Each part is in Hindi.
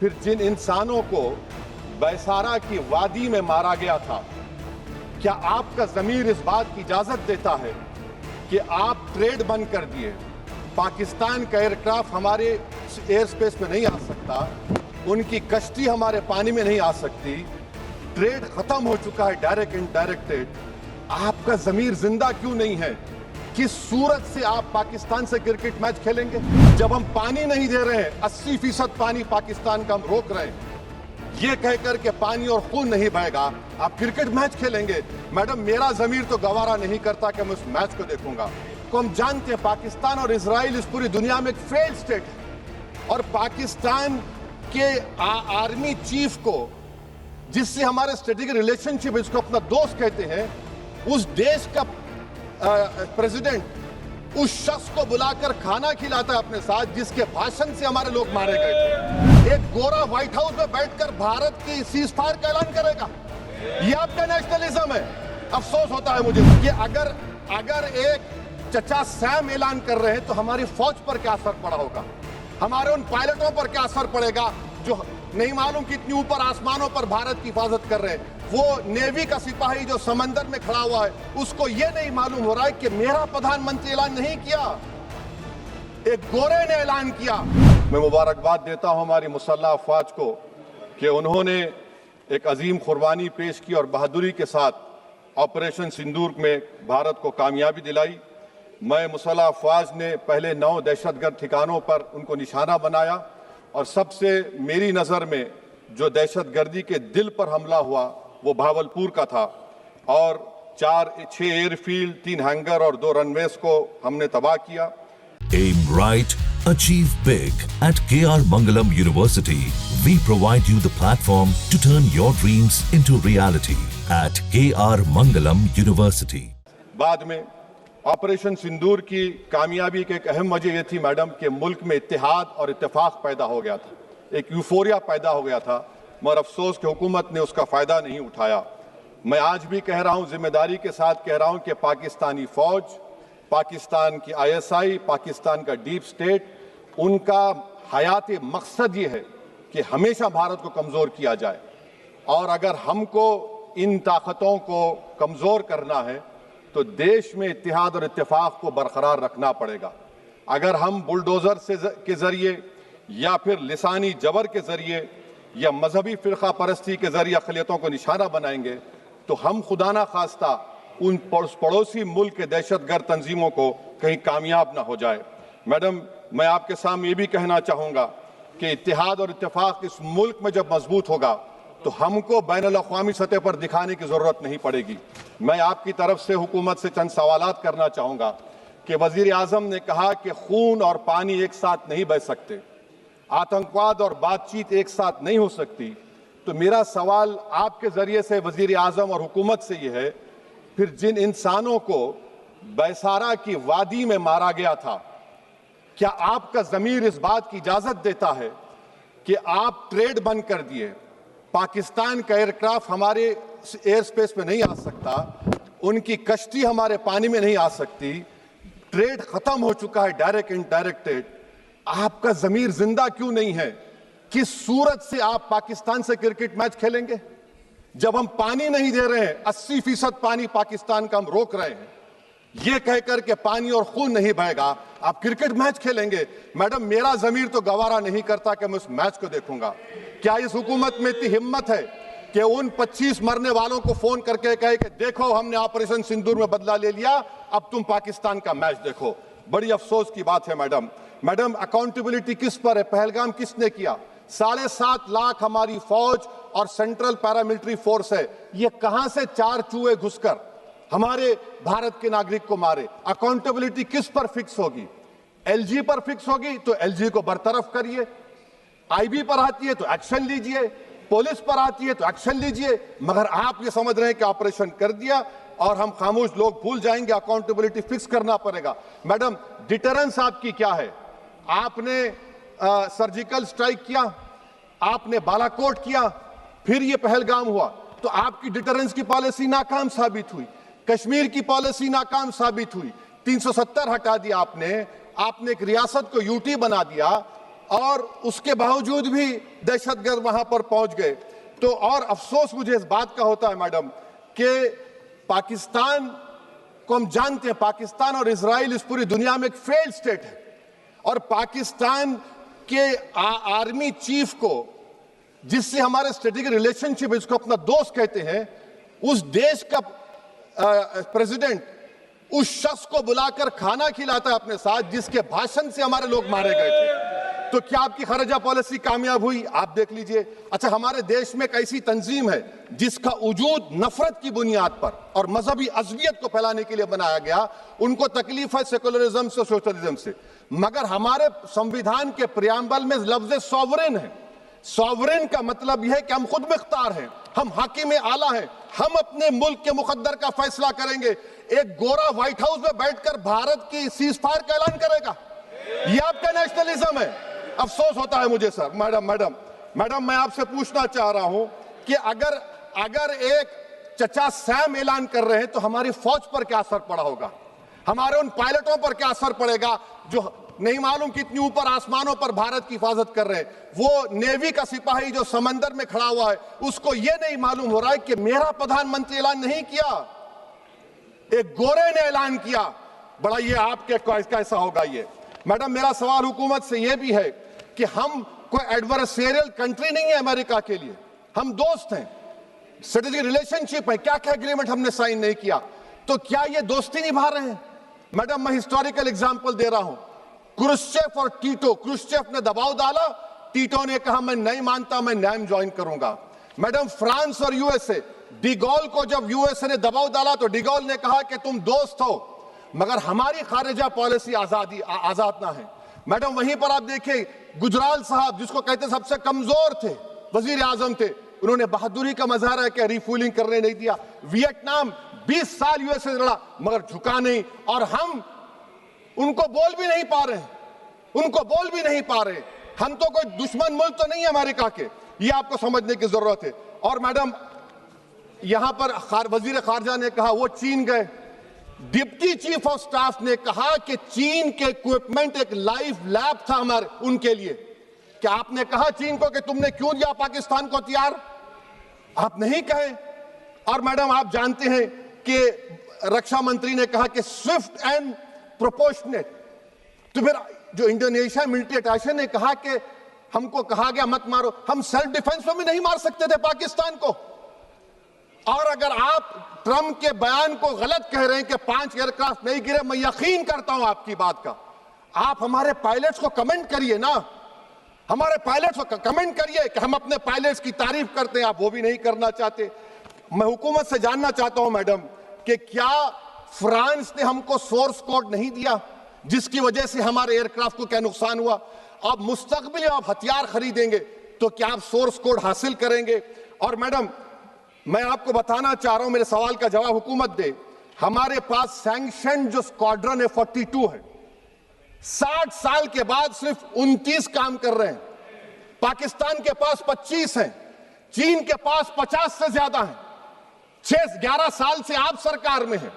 फिर जिन इंसानों को बैसारा की वादी में मारा गया था, क्या आपका ज़मीर इस बात की इजाज़त देता है कि आप ट्रेड बंद कर दिए? पाकिस्तान का एयरक्राफ्ट हमारे एयर स्पेस में नहीं आ सकता, उनकी कश्ती हमारे पानी में नहीं आ सकती, ट्रेड खत्म हो चुका है, डायरेक्ट इनडायरेक्टेड। आपका ज़मीर जिंदा क्यों नहीं है? किस सूरत से आप पाकिस्तान से क्रिकेट मैच खेलेंगे जब हम पानी नहीं दे रहे हैं? 80% पानी पाकिस्तान का हम रोक रहे हैं। ये कहकर के पानी और खून नहीं बहेगा, आप क्रिकेट मैच खेलेंगे? मैडम, मेरा ज़मीर तो गवारा नहीं करता कि मैं उस मैच को देखूंगा। तो हम जानते हैं पाकिस्तान और इजराइल इस पूरी दुनिया में एक फेल्ड स्टेट है, और पाकिस्तान के आर्मी चीफ को, जिससे हमारे स्ट्रेटेजिक रिलेशनशिप, इसको अपना दोस्त कहते हैं, उस देश का प्रेसिडेंट उस शख्स को बुलाकर खाना खिलाता है अपने साथ जिसके भाषण से हमारे लोग मारे गए थे। एक गोरा व्हाइट हाउस में बैठकर भारत की सीज फायर का ऐलान करेगा? ये आपका नेशनलिज्म है? अफसोस होता है मुझे कि अगर एक चचा सैम ऐलान कर रहे हैं तो हमारी फौज पर क्या असर पड़ा होगा, हमारे उन पायलटों पर क्या असर पड़ेगा जो नहीं मालूम कितनी ऊपर आसमानों पर भारत की हिफाजत कर रहे हैं। वो नेवी का सिपाही जो समंदर में खड़ा हुआ है, उसको ये नहीं मालूम हो रहा है कि मेरा प्रधानमंत्री ऐलान नहीं किया, एक गोरे ने ऐलान किया। मैं मुबारकबाद देता हूं हमारी मुसल्लह अफवाज को कि उन्होंने एक अजीम कुर्बानी पेश की और बहादुरी के साथ ऑपरेशन सिंदूर में भारत को कामयाबी दिलाई। मैं मुसल्लह अफवाज ने पहले 9 दहशतगर्द ठिकानों पर उनको निशाना बनाया, और सबसे मेरी नज़र में जो दहशतगर्दी के दिल पर हमला हुआ वो भावलपुर का था, और 6 एयरफील्ड, 3 हैंगर और 2 रनवेज को हमने तबाह किया। Aim right, achieve big. At KR Mangalam University, we provide you the platform to turn your dreams into reality. At KR Mangalam University. बाद में ऑपरेशन सिंदूर की कामयाबी की एक अहम वजह यह थी मैडम कि मुल्क में इत्तेहाद और इत्तेफाक पैदा हो गया था, एक यूफोरिया पैदा हो गया था, मगर अफसोस कि हुकूमत ने उसका फ़ायदा नहीं उठाया। मैं आज भी कह रहा हूं, जिम्मेदारी के साथ कह रहा हूं कि पाकिस्तानी फ़ौज, पाकिस्तान की ISI, पाकिस्तान का डीप स्टेट, उनका हयाती मकसद ये है कि हमेशा भारत को कमज़ोर किया जाए, और अगर हमको इन ताकतों को कमज़ोर करना है तो देश में इत्तेहाद और इत्तेफाक को बरकरार रखना पड़ेगा। अगर हम बुलडोज़र के ज़रिए या फिर लिसानी जबर के ज़रिए या मजहबी फ़िरक़ा परस्ती के ज़रिए अक़लियतों को निशाना बनाएंगे तो हम खुदा ना खास्ता उन पड़ोसी मुल्क के दहशतगर्द तंजीमों को कहीं कामयाब ना हो जाए। मैडम, मैं आपके सामने ये भी कहना चाहूँगा कि इत्तेहाद और इत्तेफाक इस मुल्क में जब मजबूत होगा तो हमको बैनुल-अक़वामी सतह पर दिखाने की ज़रूरत नहीं पड़ेगी। मैं आपकी तरफ से हुकूमत से चंद सवालात करना चाहूँगा कि वज़ीर आज़म ने कहा कि खून और पानी एक साथ नहीं बह सकते, आतंकवाद और बातचीत एक साथ नहीं हो सकती। तो मेरा सवाल आपके ज़रिए से वज़ीर आज़म और हुकूमत से ये है, फिर जिन इंसानों को बैसारा की वादी में मारा गया था, क्या आपका ज़मीर इस बात की इजाज़त देता है कि आप ट्रेड बंद कर दिए? पाकिस्तान का एयरक्राफ्ट हमारे एयर स्पेस में नहीं आ सकता, उनकी कश्ती हमारे पानी में नहीं आ सकती, ट्रेड खत्म हो चुका है, डायरेक्ट इनडायरेक्टेड। आपका ज़मीर जिंदा क्यों नहीं है? किस सूरत से आप पाकिस्तान से क्रिकेट मैच खेलेंगे जब हम पानी नहीं दे रहे हैं? 80% पानी पाकिस्तान का हम रोक रहे हैं। ये कहकर के पानी और खून नहीं बहेगा, आप क्रिकेट मैच खेलेंगे? मैडम, मेरा ज़मीर तो गवारा नहीं करता कि मैं उस मैच को देखूंगा। क्या इस हुकूमत में इतनी हिम्मत है कि उन 25 मरने वालों को फोन करके कहे कि देखो हमने ऑपरेशन सिंदूर में बदला ले लिया, अब तुम पाकिस्तान का मैच देखो? बड़ी अफसोस की बात है मैडम, अकाउंटेबिलिटी किस पर है? पहलगाम किसने किया? 7.5 लाख हमारी फौज और सेंट्रल पैरामिलिट्री फोर्स है, ये कहां से 4 चूहे घुसकर हमारे भारत के नागरिक को मारे? अकाउंटेबिलिटी किस पर फिक्स होगी? LG पर फिक्स होगी तो LG को बरतरफ करिए, IB पर आती है तो एक्शन लीजिए, पुलिस पर आती है तो एक्शन लीजिए, मगर आप ये समझ रहे हैं कि ऑपरेशन कर दिया और हम खामोश लोग भूल जाएंगे। अकाउंटेबिलिटी फिक्स करना पड़ेगा। मैडम, डिटरेंस आपकी क्या है? आपने सर्जिकल स्ट्राइक किया, आपने बालाकोट किया, फिर ये पहलगाम हुआ, तो आपकी डिटरेंस की पॉलिसी नाकाम साबित हुई, कश्मीर की पॉलिसी नाकाम साबित हुई, 370 हटा दिया आपने एक रियासत को यूटी बना दिया, और उसके बावजूद भी दहशतगर्द वहां पर पहुंच गए। तो और अफसोस मुझे इस बात का होता है मैडम कि पाकिस्तान को हम जानते हैं, पाकिस्तान और इजराइल इस पूरी दुनिया में एक फेल्ड स्टेट है, और पाकिस्तान के आर्मी चीफ को, जिससे हमारे स्ट्रेटेजिक रिलेशनशिप, इसको अपना दोस्त कहते हैं, उस देश का प्रेसिडेंट उस शख्स को बुलाकर खाना खिलाता है अपने साथ जिसके भाषण से हमारे लोग मारे गए थे। तो क्या आपकी खारजा पॉलिसी कामयाब हुई? आप देख लीजिए। अच्छा, हमारे देश में एक ऐसी तंजीम है जिसका वजूद नफरत की बुनियाद पर और मजहबी अज़वियत को फैलाने के लिए बनाया गया। उनको तकलीफ है सेकुलरिज्म से, सोशलिज्म से, मगर हमारे संविधान के प्रियम्बल में लफ्ज सॉवरेन है। सॉवरेन का मतलब यह है कि हम खुद मुख्तार हैं, हम हाकिम आला हैं, हम अपने मुल्क के मुकद्दर का फैसला करेंगे। एक गोरा व्हाइट हाउस में बैठकर भारत की सीज फायर का ऐलान करेगा? यह आपका नेशनलिज्म है। अफसोस होता है मुझे सर। मैडम मैं आपसे पूछना चाह रहा हूं कि अगर एक चचा सैम ऐलान कर रहे हैं तो हमारी फौज पर क्या असर पड़ा होगा? हमारे उन पायलटों पर क्या असर पड़ेगा जो नहीं मालूम कितनी ऊपर आसमानों पर भारत की हिफाजत कर रहे हैं? वो नेवी का सिपाही जो समंदर में खड़ा हुआ है, उसको यह नहीं मालूम हो रहा है कि मेरा प्रधानमंत्री ऐलान नहीं किया, एक गोरे ने ऐलान किया। बड़ा ये आपके कैसा होगा ये? मैडम मेरा सवाल हुकूमत से यह भी है कि हम कोई एडवर्सेरियल कंट्री नहीं है अमेरिका के लिए, हम दोस्त हैं, स्ट्रेटेजिक रिलेशनशिप है। क्या क्या एग्रीमेंट हमने साइन नहीं किया, तो क्या ये दोस्ती निभा रहे हैं? मैडम मैं हिस्टोरिकल एग्जांपल दे रहा हूं, क्रुश्चेव और टीटो। क्रुश्चेव ने दबाव डाला, टीटो ने कहा मैं नहीं मानता, मैं नैम ज्वाइन करूंगा। मैडम फ्रांस और यूएसए, डिगोल को जब यूएसए ने दबाव डाला तो डिगोल ने कहा कि तुम दोस्त हो मगर हमारी खारिजा पॉलिसी आजाद ना है। मैडम वहीं पर आप देखिए गुजराल साहब, जिसको कहते सबसे कमजोर थे, वजीर आजम थे, उन्होंने बहादुरी का मजारा किया, रिफूलिंग करने नहीं दिया। वियतनाम 20 साल यूएसए लड़ा मगर झुका नहीं, और हम उनको बोल भी नहीं पा रहे, उनको बोल भी नहीं पा रहे। हम तो कोई दुश्मन मुल्क तो नहीं है अमेरिका के, ये आपको समझने की जरूरत है। और मैडम यहां पर वजीर खारजा ने कहा वो चीन गए, डिप्टी चीफ ऑफ स्टाफ ने कहा कि चीन के इक्विपमेंट एक लाइव लैब था हमारे उनके लिए। क्या आपने कहा चीन को कि तुमने क्यों दिया पाकिस्तान को हथियार? आप नहीं कहे। और मैडम आप जानते हैं कि रक्षा मंत्री ने कहा कि स्विफ्ट एंड प्रोपोर्शनेट, तो फिर जो इंडोनेशिया मिलिट्री अटैचे ने कहा कि हमको कहा गया मत मारो, हम सेल्फ डिफेंस में भी नहीं मार सकते थे पाकिस्तान को। और अगर आप ट्रंप के बयान को गलत कह रहे हैं कि 5 एयरक्राफ्ट नहीं गिरे, मैं यकीन करता हूं आपकी बात का, आप हमारे पायलट्स को कमेंट करिए ना, हमारे पायलट्स को कमेंट करिए कि हम अपने पायलट्स की तारीफ करते हैं, आप वो भी नहीं करना चाहते। मैं हुकूमत से जानना चाहता हूं मैडम कि क्या फ्रांस ने हमको सोर्स कोड नहीं दिया जिसकी वजह से हमारे एयरक्राफ्ट को क्या नुकसान हुआ? अब मुस्तकबिल में आप हथियार खरीदेंगे तो क्या आप सोर्स कोड हासिल करेंगे? और मैडम मैं आपको बताना चाह रहा हूं, मेरे सवाल का जवाब हुकूमत दे, हमारे पास सैंक्शन जो स्क्वाड्रन है 42 है, 60 साल के बाद सिर्फ 29 काम कर रहे हैं। पाकिस्तान के पास 25 हैं, चीन के पास 50 से ज्यादा हैं। 11 साल से आप सरकार में हैं,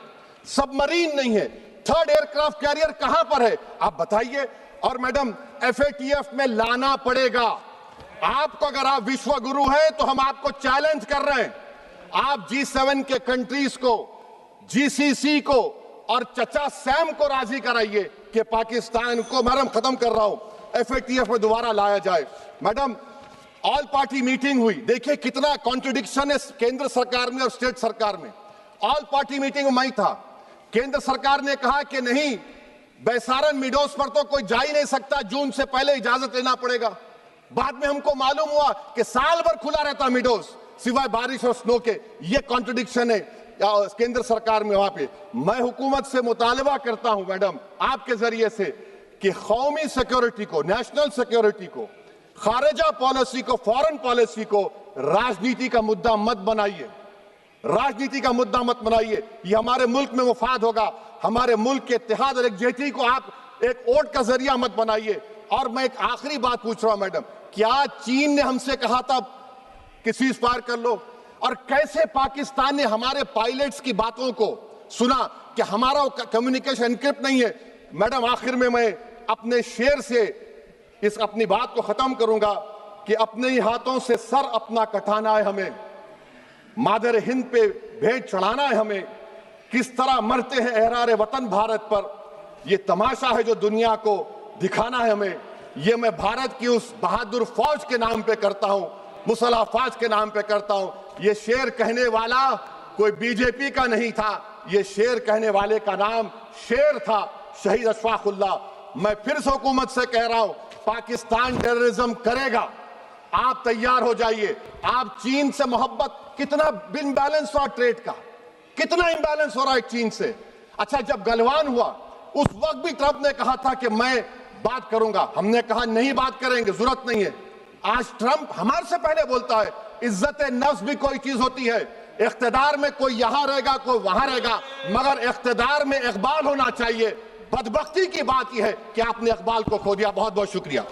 सबमरीन नहीं है, थर्ड एयरक्राफ्ट कैरियर कहां पर है आप बताइए। और मैडम FATF में लाना पड़ेगा आपको। अगर आप विश्व गुरु हैं तो हम आपको चैलेंज कर रहे हैं, आप G7 के कंट्रीज को, GCC को और चचा सैम को राजी कराइए कि पाकिस्तान को, मैडम खत्म कर रहा हूं, FATF में दोबारा लाया जाए। मैडम ऑल पार्टी मीटिंग हुई, देखिए कितना कॉन्ट्रडिक्शन है केंद्र सरकार में और स्टेट सरकार में। ऑल पार्टी मीटिंग में मैं था, केंद्र सरकार ने कहा कि नहीं, बैसारन मिडोस पर तो कोई जा ही नहीं सकता, जून से पहले इजाजत लेना पड़ेगा। बाद में हमको मालूम हुआ कि साल भर खुला रहता मिडोस सिवाय बारिश और स्नो के। ये कॉन्ट्रडिक्शन है केंद्र सरकार में। वहां पे मैं हुकूमत से मुतालबा करता हूं मैडम आपके जरिए से कि कौमी सिक्योरिटी को, नेशनल सिक्योरिटी को, खारिजा पॉलिसी को, फॉरेन पॉलिसी को राजनीति का मुद्दा मत बनाइए, राजनीति का मुद्दा मत बनाइए। ये हमारे मुल्क में मुफाद होगा, हमारे मुल्क के इत्तेहाद और एकजुटती को आप एक वोट का जरिया मत बनाइए। और मैं एक आखिरी बात पूछ रहा हूं मैडम, क्या चीन ने हमसे कहा था कि सीज फायर कर लो? और कैसे पाकिस्तान ने हमारे पायलट्स की बातों को सुना कि हमारा कम्युनिकेशन एनक्रिप्ट नहीं है? मैडम आखिर में मैं अपने शेर से इस अपनी बात को खत्म करूंगा कि अपने ही हाथों से सर अपना कटाना है हमें, मादर हिंद पे भेंट चढ़ाना है हमें, किस तरह मरते हैं एहरारे वतन भारत पर, यह तमाशा है जो दुनिया को दिखाना है हमें। ये मैं भारत की उस बहादुर फौज के नाम पे करता हूं, मुसल्ह फौज के नाम पे करता हूं। ये शेर कहने वाला कोई बीजेपी का नहीं था, ये शेर कहने वाले का नाम शेर था, शहीद अशफाकुल्लाह। मैं फिर से हुकूमत से कह रहा हूं, पाकिस्तान टेररिज्म करेगा, आप तैयार हो जाइए। आप चीन से मोहब्बत, कितना इम्बैलेंस हुआ ट्रेड का, कितना इम्बैलेंस हो रहा है चीन से। अच्छा, जब गलवान हुआ उस वक्त भी ट्रंप ने कहा था कि मैं बात करूंगा, हमने कहा नहीं बात करेंगे, जरूरत नहीं है। आज ट्रंप हमारे से पहले बोलता है इज्जत नफ्स भी कोई चीज होती है, इख्तिदार में कोई यहां रहेगा कोई वहां रहेगा, मगर इख्तिदार में इकबाल होना चाहिए। बदबख्ती की बात यह है कि आपने इकबाल को खो दिया। बहुत बहुत शुक्रिया।